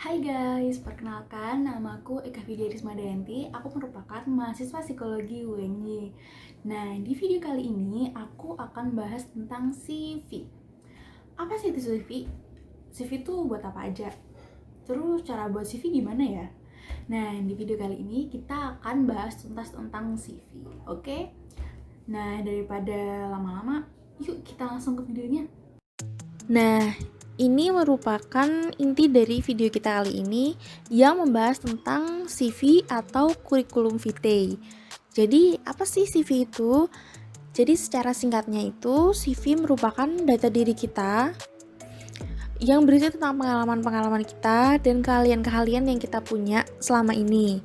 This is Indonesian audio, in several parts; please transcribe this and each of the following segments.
Hai guys, perkenalkan namaku Eka Vidya Rismadayanti. Aku merupakan mahasiswa psikologi UNY. Nah, di video kali ini aku akan bahas tentang CV. Apa sih itu CV? CV itu buat apa aja? Terus cara buat CV gimana ya? Nah, di video kali ini kita akan bahas tuntas tentang CV. Oke? Nah, daripada lama-lama, yuk kita langsung ke videonya. Nah, ini merupakan inti dari video kita kali ini yang membahas tentang CV atau kurikulum vitae. Jadi, apa sih CV itu? Jadi, secara singkatnya itu, CV merupakan data diri kita yang berisi tentang pengalaman-pengalaman kita dan keahlian-keahlian yang kita punya selama ini.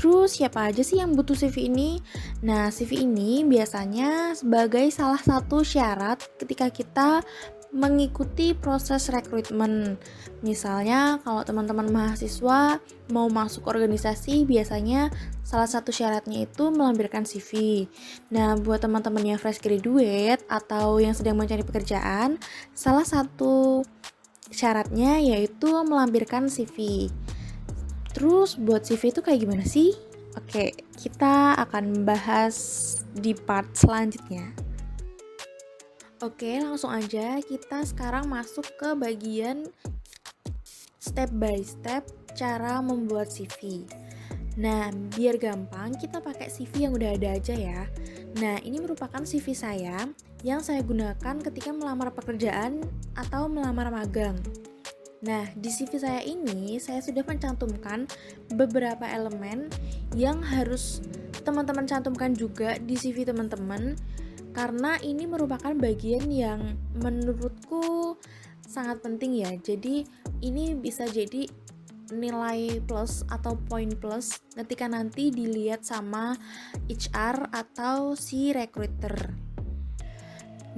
Terus siapa aja sih yang butuh CV ini? Nah, CV ini biasanya sebagai salah satu syarat ketika kita mengikuti proses rekrutmen. Misalnya kalau teman-teman mahasiswa mau masuk organisasi, biasanya salah satu syaratnya itu melampirkan CV. Nah, buat teman-teman yang fresh graduate atau yang sedang mencari pekerjaan, salah satu syaratnya yaitu melampirkan CV. Terus buat CV itu kayak gimana sih? Oke, kita akan bahas di part selanjutnya. Oke, langsung aja kita sekarang masuk ke bagian step by step cara membuat CV. Nah, biar gampang kita pakai CV yang udah ada aja ya. Nah, ini merupakan CV saya yang saya gunakan ketika melamar pekerjaan atau melamar magang. Nah, di CV saya ini saya sudah mencantumkan beberapa elemen yang harus teman-teman cantumkan juga di CV teman-teman, karena ini merupakan bagian yang menurutku sangat penting ya. Jadi, ini bisa jadi nilai plus atau poin plus ketika nanti dilihat sama HR atau si recruiter.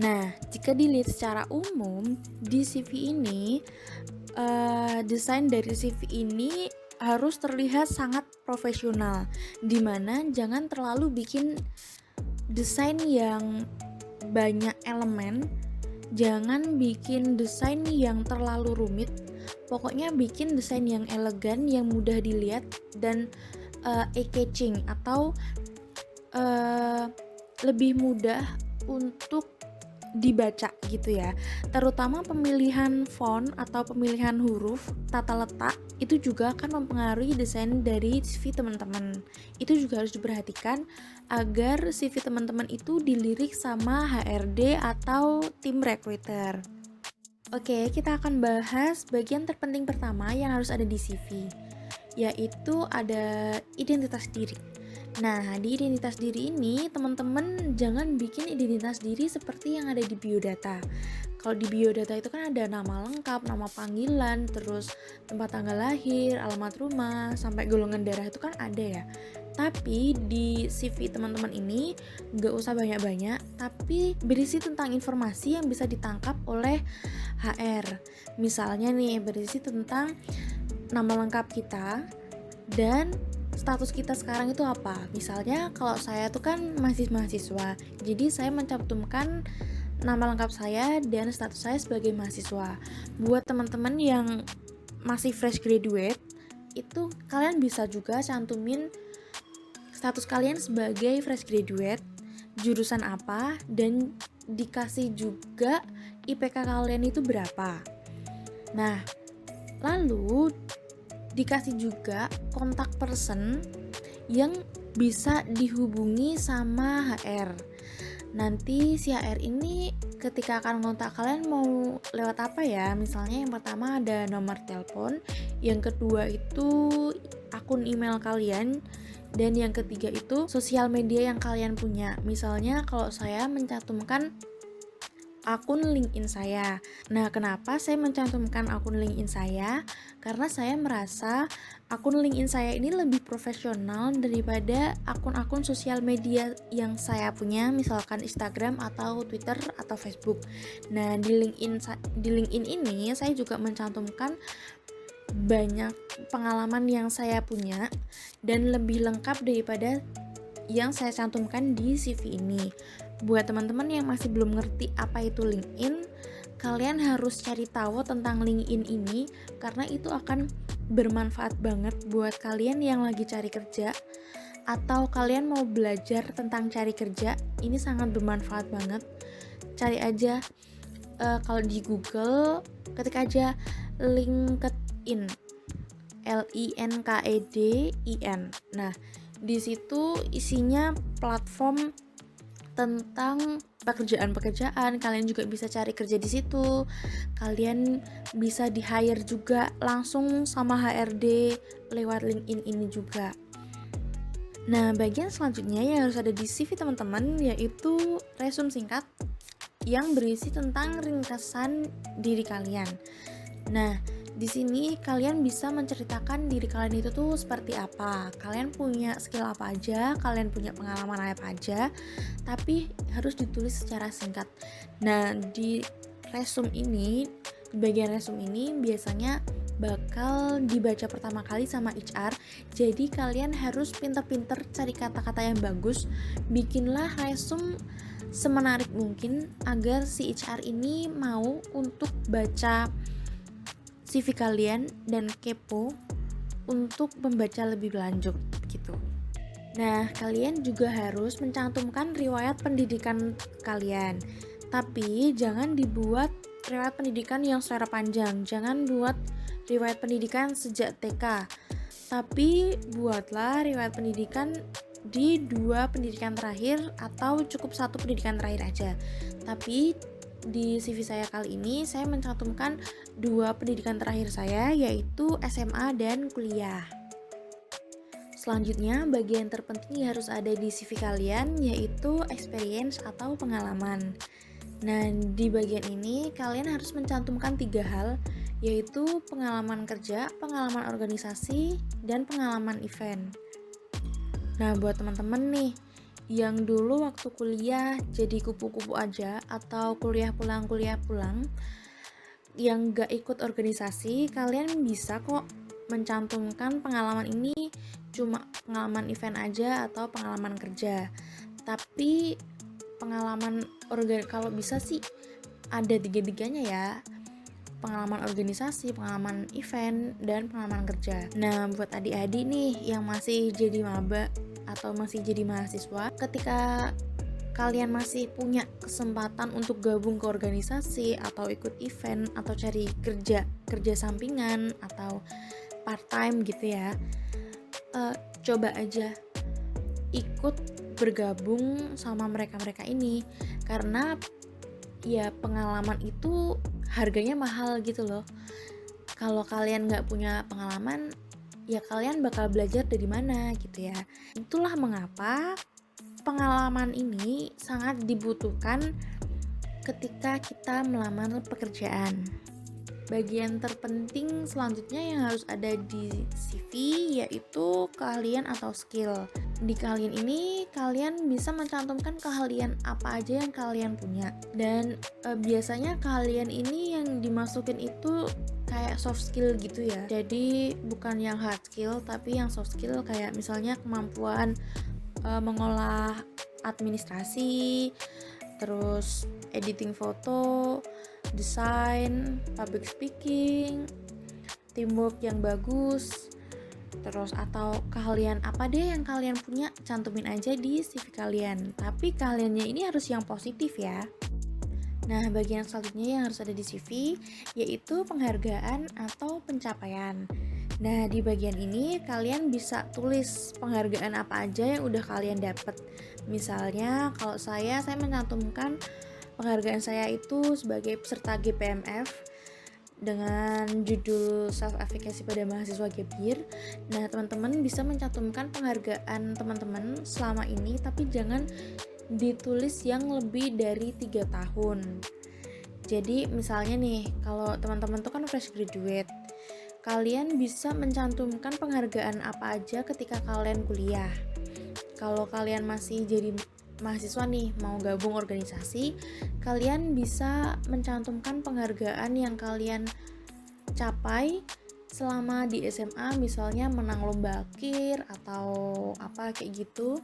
Nah, jika dilihat secara umum di CV ini, desain dari CV ini harus terlihat sangat profesional, dimana jangan terlalu bikin desain yang banyak elemen, jangan bikin desain yang terlalu rumit, pokoknya bikin desain yang elegan, yang mudah dilihat dan eye-catching atau lebih mudah untuk dibaca gitu ya. Terutama pemilihan font atau pemilihan huruf, tata letak itu juga akan mempengaruhi desain dari CV teman-teman. Itu juga harus diperhatikan agar CV teman-teman itu dilirik sama HRD atau tim recruiter. Oke, kita akan bahas bagian terpenting pertama yang harus ada di CV, yaitu ada identitas diri. Nah, di identitas diri ini, teman-teman jangan bikin identitas diri seperti yang ada di biodata. Kalau di biodata itu kan ada nama lengkap, nama panggilan, terus tempat tanggal lahir, alamat rumah, sampai golongan darah itu kan ada ya. Tapi di CV teman-teman ini nggak usah banyak-banyak, tapi berisi tentang informasi yang bisa ditangkap oleh HR. Misalnya nih, berisi tentang nama lengkap kita dan status kita sekarang itu apa. Misalnya kalau saya tuh kan masih mahasiswa, jadi saya mencantumkan nama lengkap saya dan status saya sebagai mahasiswa. Buat teman-teman yang masih fresh graduate, itu kalian bisa juga cantumin status kalian sebagai fresh graduate, jurusan apa, dan dikasih juga IPK kalian itu berapa. Nah, lalu dikasih juga kontak person yang bisa dihubungi sama HR. Nanti si HR ini ketika akan ngontak kalian mau lewat apa ya? Misalnya yang pertama ada nomor telepon, yang kedua itu akun email kalian, dan yang ketiga itu sosial media yang kalian punya. Misalnya kalau saya mencantumkan akun LinkedIn saya. Nah, kenapa saya mencantumkan akun LinkedIn saya? Karena saya merasa akun LinkedIn saya ini lebih profesional daripada akun-akun sosial media yang saya punya, misalkan Instagram atau Twitter atau Facebook. Nah, di LinkedIn ini saya juga mencantumkan banyak pengalaman yang saya punya dan lebih lengkap daripada yang saya cantumkan di CV ini. Buat teman-teman yang masih belum ngerti apa itu LinkedIn, kalian harus cari tahu tentang LinkedIn ini karena itu akan bermanfaat banget buat kalian yang lagi cari kerja atau kalian mau belajar tentang cari kerja. Ini sangat bermanfaat banget. Cari aja kalau di Google, ketik aja LinkedIn, LINKEDIN. Nah, di situ isinya platform tentang pekerjaan-pekerjaan. Kalian juga bisa cari kerja di situ. Kalian bisa di-hire juga langsung sama HRD lewat LinkedIn ini juga. Nah, bagian selanjutnya yang harus ada di CV teman-teman yaitu resume singkat yang berisi tentang ringkasan diri kalian. Nah, di sini kalian bisa menceritakan diri kalian itu tuh seperti apa. Kalian punya skill apa aja, kalian punya pengalaman apa aja, tapi harus ditulis secara singkat. Nah, di bagian resume ini biasanya bakal dibaca pertama kali sama HR. Jadi kalian harus pinter-pinter cari kata-kata yang bagus. Bikinlah resume semenarik mungkin agar si HR ini mau untuk baca CV kalian dan kepo untuk membaca lebih lanjut gitu. Nah, kalian juga harus mencantumkan riwayat pendidikan kalian. Tapi jangan dibuat riwayat pendidikan yang secara panjang. Jangan buat riwayat pendidikan sejak TK. Tapi buatlah riwayat pendidikan di 2 pendidikan terakhir atau cukup 1 pendidikan terakhir aja. Tapi di CV saya kali ini saya mencantumkan 2 pendidikan terakhir saya, yaitu SMA dan kuliah. Selanjutnya, bagian terpenting yang harus ada di CV kalian yaitu experience atau pengalaman. Nah, di bagian ini kalian harus mencantumkan 3 hal, yaitu pengalaman kerja, pengalaman organisasi, dan pengalaman event. Nah, buat teman-teman nih yang dulu waktu kuliah jadi kupu-kupu aja atau kuliah pulang yang gak ikut organisasi, kalian bisa kok mencantumkan pengalaman ini cuma pengalaman event aja atau pengalaman kerja. Tapi pengalaman kalau bisa sih ada 3-tiganya ya, pengalaman organisasi, pengalaman event, dan pengalaman kerja. Nah, buat adik-adik nih yang masih jadi maba atau masih jadi mahasiswa, ketika kalian masih punya kesempatan untuk gabung ke organisasi atau ikut event atau cari kerja sampingan atau part time gitu ya, coba aja ikut bergabung sama mereka ini, karena ya pengalaman itu harganya mahal gitu loh. Kalau kalian nggak punya pengalaman, ya kalian bakal belajar dari mana gitu ya. Itulah mengapa pengalaman ini sangat dibutuhkan ketika kita melamar pekerjaan. Bagian terpenting selanjutnya yang harus ada di CV yaitu keahlian atau skill. Di keahlian ini kalian bisa mencantumkan keahlian apa aja yang kalian punya. Dan biasanya keahlian ini yang dimasukin itu kayak soft skill gitu ya. Jadi bukan yang hard skill tapi yang soft skill, kayak misalnya kemampuan mengolah administrasi, terus editing foto, desain, public speaking, teamwork yang bagus, terus atau keahlian apa deh yang kalian punya, cantumin aja di CV kalian. Tapi keahliannya ini harus yang positif ya. Nah, bagian selanjutnya yang harus ada di CV yaitu penghargaan atau pencapaian. Nah, di bagian ini kalian bisa tulis penghargaan apa aja yang udah kalian dapat. Misalnya, kalau saya mencantumkan penghargaan saya itu sebagai peserta GPMF dengan judul Self Efficacy pada Mahasiswa Gap Year. Nah, teman-teman bisa mencantumkan penghargaan teman-teman selama ini, tapi jangan ditulis yang lebih dari 3 tahun. Jadi misalnya nih, kalau teman-teman tuh kan fresh graduate, kalian bisa mencantumkan penghargaan apa aja ketika kalian kuliah. Kalau kalian masih jadi mahasiswa nih, mau gabung organisasi, kalian bisa mencantumkan penghargaan yang kalian capai selama di SMA, misalnya menang lomba akhir atau apa kayak gitu.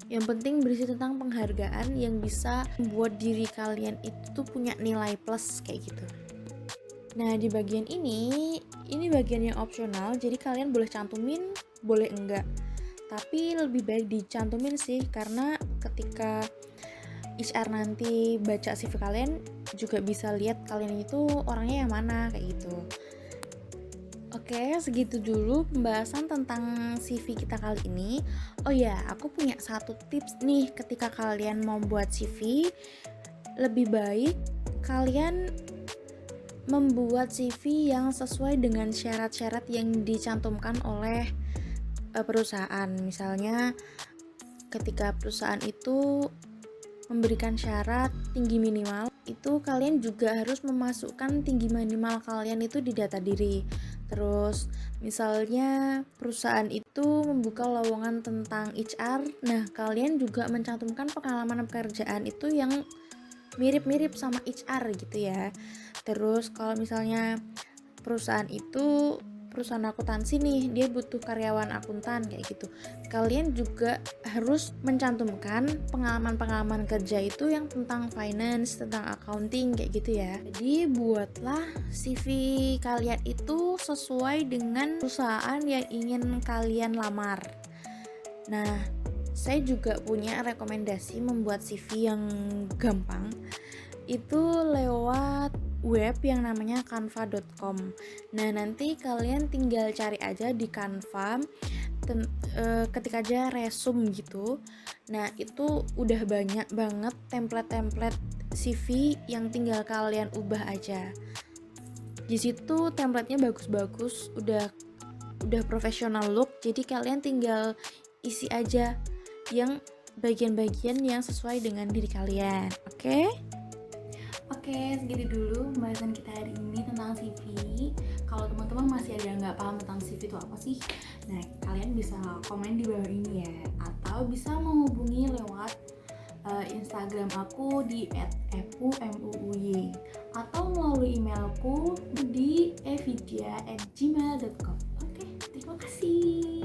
Yang penting berisi tentang penghargaan yang bisa membuat diri kalian itu tuh punya nilai plus kayak gitu. Nah, di bagian ini bagian yang opsional, jadi kalian boleh cantumin, boleh enggak. Tapi lebih baik dicantumin sih, karena ketika HR nanti baca CV kalian juga bisa lihat kalian itu orangnya yang mana kayak gitu. Oke, segitu dulu pembahasan tentang CV kita kali ini. Oh ya, aku punya satu tips nih ketika kalian mau buat CV. Lebih baik kalian membuat CV yang sesuai dengan syarat-syarat yang dicantumkan oleh perusahaan. Misalnya ketika perusahaan itu memberikan syarat tinggi minimal, itu kalian juga harus memasukkan tinggi minimal kalian itu di data diri. Terus misalnya perusahaan itu membuka lowongan tentang HR, nah kalian juga mencantumkan pengalaman pekerjaan itu yang mirip-mirip sama HR gitu ya. Terus kalau misalnya perusahaan itu perusahaan akuntansi nih, dia butuh karyawan akuntan kayak gitu. Kalian juga harus mencantumkan pengalaman-pengalaman kerja itu yang tentang finance, tentang accounting kayak gitu ya. Jadi buatlah CV kalian itu sesuai dengan perusahaan yang ingin kalian lamar. Nah, saya juga punya rekomendasi membuat CV yang gampang. Itu lewat web yang namanya canva.com. Nah, nanti kalian tinggal cari aja di Canva, ketik aja resume gitu. Nah, itu udah banyak banget template-template CV yang tinggal kalian ubah aja. Di situ template-nya bagus-bagus, udah professional look. Jadi kalian tinggal isi aja yang bagian-bagian yang sesuai dengan diri kalian. Oke? Oke, segitu dulu pembahasan kita hari ini tentang CV. Kalau teman-teman masih ada nggak paham tentang CV itu apa sih? Nah, kalian bisa komen di bawah ini ya, atau bisa menghubungi lewat Instagram aku di @epuumuy atau melalui emailku di evidia@gmail.com. Oke, terima kasih.